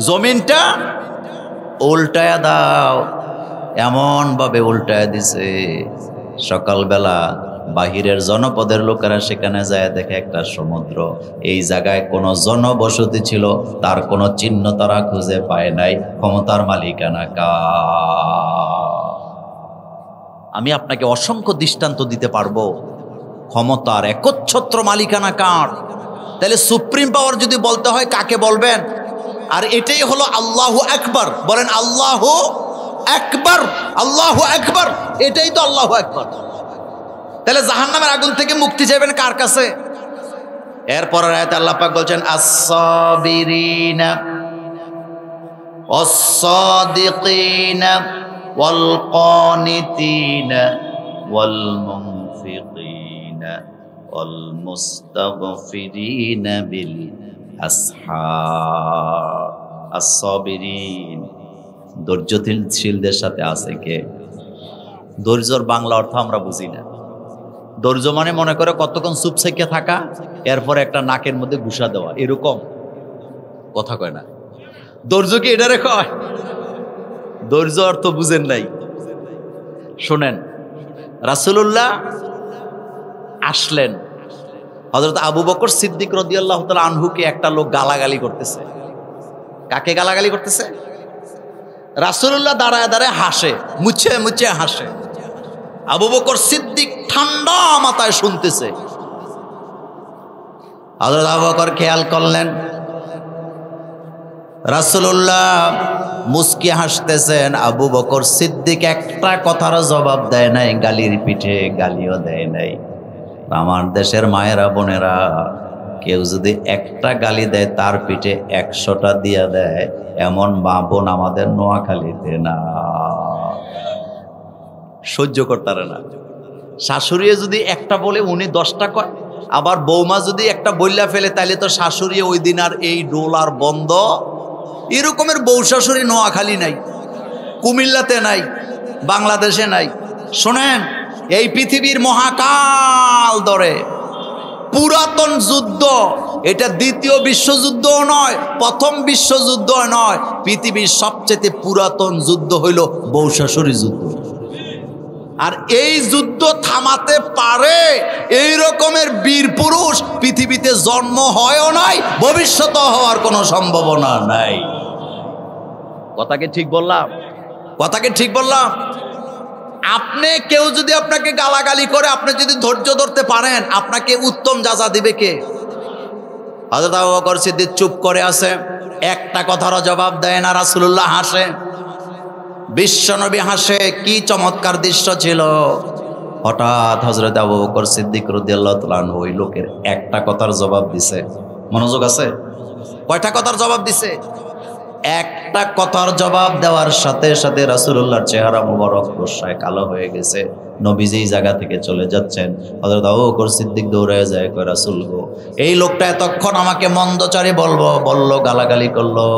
জমিনটা উল্টায়া দাও। এমন ভাবে উল্টায়া দিছে, সকালবেলা বাহিরের জনপদের লোকেরা সেখানে যায় দেখে একটা সমুদ্র। এই জায়গায় কোনো জনবসতি ছিল, তার কোনো চিহ্ন তারা খুঁজে পায় নাই। ক্ষমতার মালিকানা কার? আমি আপনাকে অসংখ্য দৃষ্টান্ত দিতে পারবো। ক্ষমতার একচ্ছত্র মালিকানা কার? তাহলে সুপ্রিম পাওয়ার যদি বলতে হয় কাকে বলবেন? আর এটাই হলো আল্লাহু আকবার। বলেন আল্লাহু আকবার, আল্লাহু আকবার, এটাই তো আল্লাহু আকবার। তাহলে জাহান্নামের আগুন থেকে মুক্তি চাইবেন কার কাছে? এরপরের আয়াতে আল্লাহ পাক বলছেন, আস-সাবিরিনা ওয়াস-সাদিকিনা ওয়াল কানিতিনা ওয়াল মুনফিকিনা ওয়াল মুস্তাগফিরিনা বিল আসহার। আস-সাবিরিন, ধৈর্যশীলদের সাথে আছে কে? ধৈর্যর বাংলা অর্থ আমরা বুঝি না। ধৈর্য মানে মনে করে কতক্ষণ চুপ সেকে থাকা, এরপরে একটা নাকের মধ্যে ঘুষা দেওয়া, এরকম কথা কয় না। ধৈর্য কি এটারে কয়? ধৈর্য অর্থ বুঝেন নাই। শোনেন, রাসূলুল্লাহ আসলেন, হযরত আবু বকর সিদ্দিক রাদিয়াল্লাহু তাআলা আনহুকে একটা লোক গালাগালি করতেছে। কাকে গালাগালি করতেছে? রাসূলুল্লাহ দাঁড়ায় দাঁড়ায় হাসে, মুছে মুছে হাসে। আবু বকর সিদ্দিক ঠান্ডা মাথায় শুনতেছে। হযরত আবু বকর খেয়াল করলেন, রাসূলুল্লাহ মুস্কি হাসতেছেন, আবু বকর সিদ্দিক একটা কথার জবাব দেয় নাই, গালির পিঠে গালিও দেয় নাই। আমার দেশের মায়েরা বোনেরা, কেউ যদি একটা গালি দেয় তার পিঠে 100টা দিয়া দেয়, এমন মা বোন আমাদের নোয়াখালীতে না, সহ্য করতারে না। শাশুড়ি যদি একটা বলে উনি 10টা কয়, আবার বৌমা যদি একটা বইলা ফেলে তাইলে তো শাশুড়ি ওই দিন আর এই ডোলার বন্ধ। এরকমের বউ শাশুড়ি নোয়াখালী নাই, কুমিল্লাতে নাই, বাংলাদেশে নাই। শোনেন, এই পৃথিবীর মহাকাল ধরে পুরাতন যুদ্ধ, এটা দ্বিতীয় বিশ্বযুদ্ধও নয়, প্রথম বিশ্বযুদ্ধ নয়, পৃথিবীর সবচেয়ে পুরাতন যুদ্ধ হইল বউ শাশুড়ি যুদ্ধ। আর এই যুদ্ধ থামাতে পারে এই রকমের বীর পুরুষ পৃথিবীতে জন্ম হয়ও নাই, ভবিষ্যতে হওয়ার কোনো সম্ভাবনা নাই। কথাকে ঠিক বললাম? কথাকে ঠিক বললাম? আপনি কেউ যদি আপনাকে গালাগালি করে, আপনি যদি ধৈর্য ধরতে পারেন, আপনাকে উত্তম যাজা দিবে কে? হযরত আবু বকর সিদ্দিক চুপ করে আছে, একটা কথারও জবাব দেয় না। রাসূলুল্লাহ হাসে, বিশ্বনবী হাসে। কি চমৎকার দৃশ্য ছিল! হঠাৎ হযরত আবু বকর সিদ্দিক রাদিয়াল্লাহু তাআলা আনহু ওই লোকের একটা কথার জবাব দিছে। মনোযোগ আছে? কয়টা কথার জবাব দিছে? একটা কথার জবাব দেওয়ার সাথে সাথে রাসূলুল্লাহর চেহারা মুবারক রোশায় কালো হয়ে গেছে। নবীজি এই জায়গা থেকে চলে যাচ্ছেন, হযরত আবু বকর সিদ্দিক দৌড়ে যায়, কয় রাসূল গো, এই লোকটা এতক্ষণ আমাকে মন্দচারী বলল, গালাগালি করলো,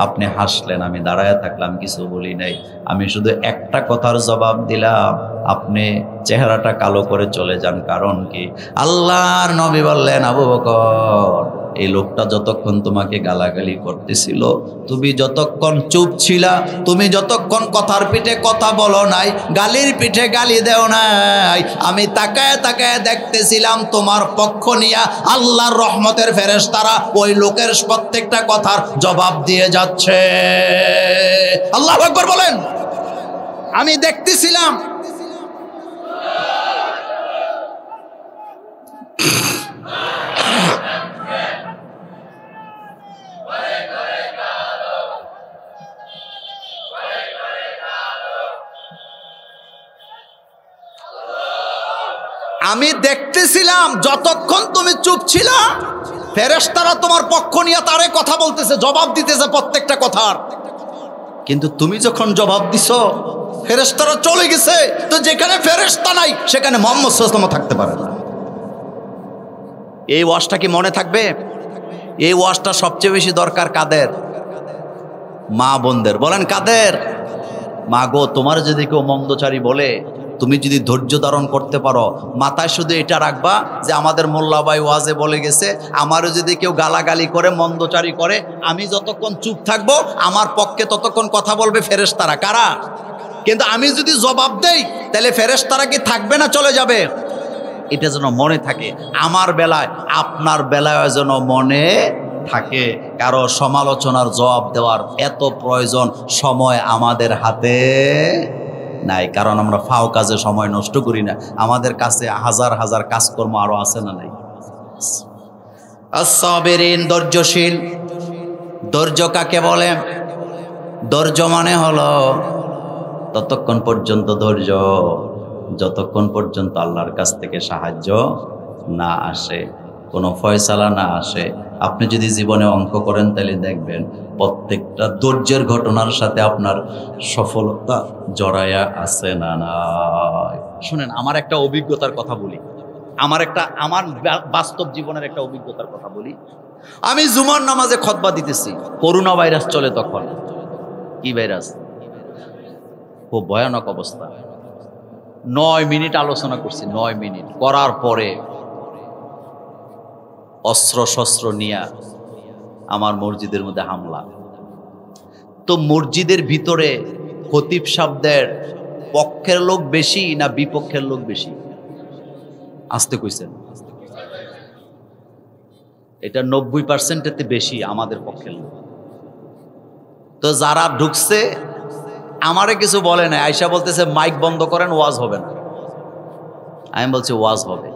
আপনি হাসলেন, আমি দাঁড়ায় থাকলাম, কিছু বলি নাই, আমি শুধু একটা কথার জবাব দিলাম, আপনি চেহারাটা কালো করে চলে যান, কারণ কি? আল্লাহর নবী বললেন, আবু বকর, এই লোকটা যতক্ষণ তোমাকে গালাগালি করতেছিল, তুমি যতক্ষণ চুপ ছিলা, তুমি যতক্ষণ কথার পিঠে কথা বলো নাই, গালির পিঠে গালি দেও নাই, আমি তাকায় তাকায় দেখতেছিলাম তোমার পক্ষ নিয়া আল্লাহর রহমতের ফেরেশতারা ওই লোকের প্রত্যেকটা কথার জবাব দিয়ে যাচ্ছে। আল্লাহু আকবার বলেন। আমি দেখতেছিলাম। আমি দেখতেছিলাম যতক্ষণ তুমি চুপ ছিলা, ফেরেশতারা তোমার পক্ষ নিয়ে তারে কথা বলতেছে, জবাব দিতেছে প্রত্যেকটা কথার। কিন্তু তুমি যখন জবাব দিছো, ফেরেশতারা চলে গেছে। তো যেখানে ফেরেশতা নাই সেখানে মুহাম্মদ সাল্লাল্লাহু আলাইহি ওয়াসাল্লাম থাকতে পারে না। এই ওয়াজটা কি মনে থাকবে? এই ওয়াজটা সবচেয়ে বেশি দরকার কাদের? মা বোনদের। বলেন কাদের? মা গো, তোমার যদি কেউ মন্দচারী বলে, তুমি যদি ধৈর্য ধারণ করতে পারো, মাথায় শুধু এটা রাখবা যে আমাদের মোল্লা ভাই ওয়াজে বলে গেছে, আমারও যদি কেউ গালাগালি করে, মন্দচারী করে, আমি যতক্ষণ চুপ থাকবো, আমার পক্ষে ততক্ষণ কথা বলবে ফেরেশতারা। কারা? কিন্তু আমি যদি জবাব দেই, তাহলে ফেরেশতারা কি থাকবে না চলে যাবে? এটা যেন মনে থাকে, আমার বেলায় আপনার বেলায় যেন মনে থাকে। কারো সমালোচনার জবাব দেওয়ার এত প্রয়োজন সময় আমাদের হাতে নাই, কারণ আমরা ফাও কাজে সময় নষ্ট করি না। আমাদের কাছে হাজার হাজার কাজকর্ম আরো আছে না নাই? আস-সাবিরিন, ধৈর্যশীল। ধৈর্য কাকে বলে? ধৈর্য মানে হলো ততক্ষণ পর্যন্ত ধৈর্য যতক্ষণ পর্যন্ত আল্লাহর কাছ থেকে সাহায্য না আসে, কোনো ফয়সালা না আসে। আপনি যদি জীবনে অঙ্ক করেন তাহলে দেখবেন প্রত্যেকটা ধৈর্যের ঘটনার সাথে আপনার সফলতা জড়ায়া আছে না নাই। শুনেন, আমার একটা অভিজ্ঞতার কথা বলি, আমার বাস্তব জীবনের একটা অভিজ্ঞতার কথা বলি। আমি জুমার নামাজে খুতবা দিতেছি, করোনা ভাইরাস চলে তখন। কি ভাইরাস? খুব ভয়ানক অবস্থা। 9 মিনিট আলোচনা করছি। 9 মিনিট করার পরে অস্ত্র শস্ত্র নিয়ে আমার মসজিদের মধ্যে হামলা। তো মসজিদের ভিতরে খতিব সাহেবদের পক্ষের লোক বেশি না বিপক্ষের লোক বেশি? আসতে কইছেন, এটা 90%-এর বেশি আমাদের পক্ষের লোক। তো যারা ঢুকছে আমারে কিছু বলে না, আয়সা বলতেছে মাইক বন্ধ করেন, ওয়াজ হবে না। আমি বলছি ওয়াজ হবে।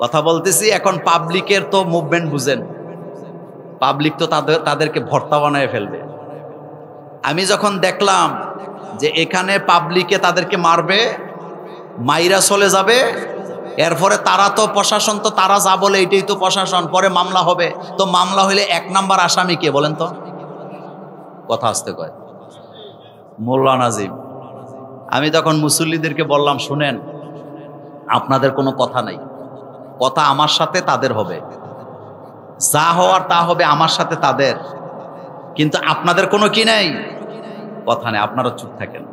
কথা বলতেছি, এখন পাবলিকের তো মুভমেন্ট বুঝেন, পাবলিক তো তাদেরকে ভর্তা বানায় ফেলবে। আমি যখন দেখলাম যে এখানে পাবলিকে তাদেরকে মারবে, মাইরা চলে যাবে, এরপরে তারা তো প্রশাসন, তো তারা যা বলে এটাই তো প্রশাসন, পরে মামলা হবে। তো মামলা হইলে 1 নাম্বার আসামি কে বলেন তো? কথা আসতে কয় মোল্লা নাজিম। আমি তখন মুসল্লিদেরকে বললাম, শুনেন, আপনাদের কোনো কথা নাই, কথা আমার সাথে তাদের হবে, যা হওয়ার তা হবে আমার সাথে তাদের, কিন্তু আপনাদের কোনো কি নাই, কথা নেই, আপনারা চুপ থাকেন।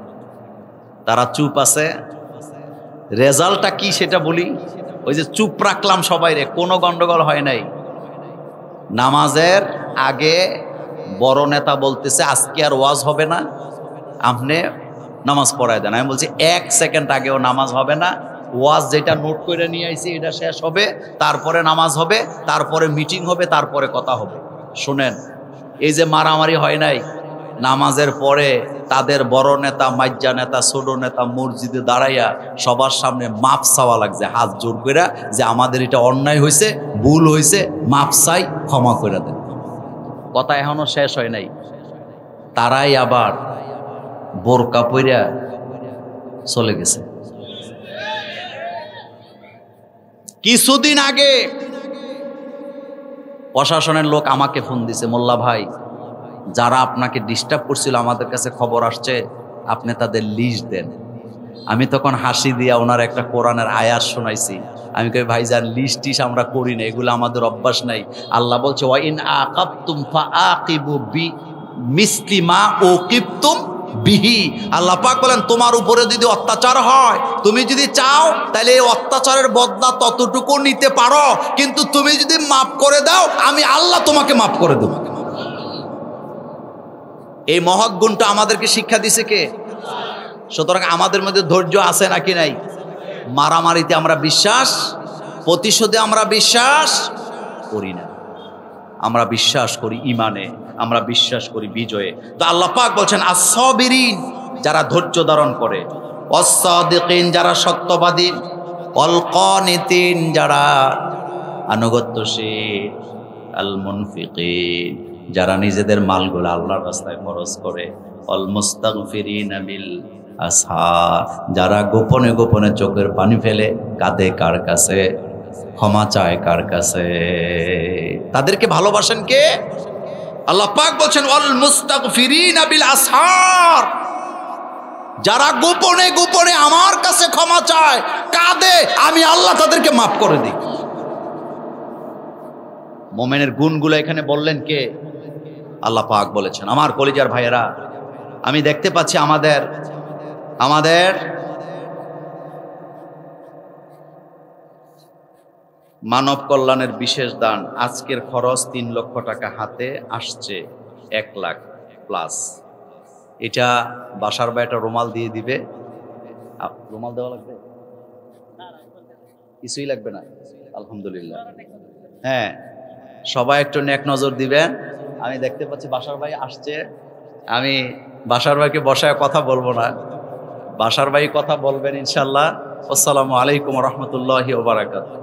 তারা চুপ আছে। রেজাল্টটা কি সেটা বলি। ওই যে চুপ রাখলাম সবাই রে, কোনো গন্ডগোল হয় নাই। নামাজের আগে বড় নেতা বলতেছে আজকে আর ওয়াজ হবে না, আপনি নামাজ পড়ায় দেন। আমি বলছি 1 সেকেন্ড আগেও নামাজ হবে না, ওয়াজ যেটা নোট করে নিয়ে আইছি এটা শেষ হবে, তারপরে নামাজ হবে, তারপরে মিটিং হবে, তারপরে কথা হবে। শুনেন, এই যে মারামারি হয় নাই, নামাজের পরে তাদের বড় নেতা, মাইজ্জা নেতা, ছোট নেতা মসজিদে দাঁড়াইয়া সবার সামনে মাপ চাওয়া লাগছে, হাত জোর করে, যে আমাদের এটা অন্যায় হয়েছে, ভুল হয়েছে, মাপ চাই, ক্ষমা করে দেন। কথা এখনো শেষ হয় নাই, তারাই আবার বোরকা পইরা চলে গেছে। কিছুদিন আগে প্রশাসনের লোক আমাকে ফোন দিছে, মোল্লা ভাই, যারা আপনাকে ডিস্টার্ব করছিল আমাদের কাছে খবর আসছে, আপনি তাদের লিস্ট দেন। আমি তখন হাসি দিয়া ওনার একটা কোরআনের আয়াত শোনাইছি। আমি কই, ভাইজান, লিস্ট টিস আমরা করি না, এগুলো আমাদের অভ্যাস নাই। আল্লাহ বলছে, ওয়া ইন আকাবতুম ফাআকিবু বিমিসলি মা উকিবতুম বিহি। আল্লাহ পাক বলেন, তোমার উপরে যদি অত্যাচার হয়, তুমি যদি চাও তাহলে এই অত্যাচারের বদলা ততটুকু নিতে পারো, কিন্তু তুমি যদি মাফ করে দাও, আমি আল্লাহ তোমাকে মাফ করে দেব। এই মহৎ গুণটা আমাদেরকে শিক্ষা দিছে কে? সুতরাং আমাদের মধ্যে ধৈর্য আছে নাকি নাই? মারামারিতে আমরা বিশ্বাস, প্রতিশোধে আমরা বিশ্বাস করি না। আমরা বিশ্বাস করি ইমানে, আমরা বিশ্বাস করি বিজয়ে। তো আল্লাহ পাক বলছেন, আস-সাবিরিন, যারা ধৈর্য ধারণ করে, ওয়াস-সাদিকিন, যারা সত্যবাদী, ওয়াল কানিতিন, যারা আনুগত্যশীল, আল মুনফিকিন, যারা নিজেদের মালগুলো আল্লাহর রাস্তায় খরচ করে, ওয়াল মুস্তাগফিরিনা বিল আসহার, যারা গোপনে গোপনে চোখের পানি ফেলে, কাঁদে কার কাছে, ক্ষমা চায় কার কাছে, তাদেরকে ভালোবাসেন কে? আল্লাহ পাক বলছেন, ওয়াল মুস্তাগফিরিনা বিল আসহার, যারা গোপনে গোপনে আমার কাছে ক্ষমা চায়, কাঁদে, আমি আল্লাহ তাদেরকে মাফ করে দিই। মুমিনের গুণগুলো এখানে বললেন কে? আল্লাহ পাক বলেছেন। আমার কলিজার ভাইয়েরা, আমি দেখতে পাচ্ছি আমাদের মানব কল্যাণের বিশেষ দান, আজকের খরচ 3 লক্ষ টাকা হাতে আসছে, 1 লাখ প্লাস। এটা বাসার ভাই একটা রুমাল দিয়ে দিবে। রুমাল দেওয়া লাগবে? কিছুই লাগবে না, আলহামদুলিল্লাহ। হ্যাঁ, সবাই একটু নেক নজর দিবেন। আমি দেখতে পাচ্ছি বাসার ভাই আসছে। আমি বাসার ভাইকে বসায় কথা বলবো না, বাসার ভাই কথা বলবেন ইনশাল্লাহ। আসসালামু আলাইকুম ওয়া রাহমাতুল্লাহি ওয়া বারাকাতুহু।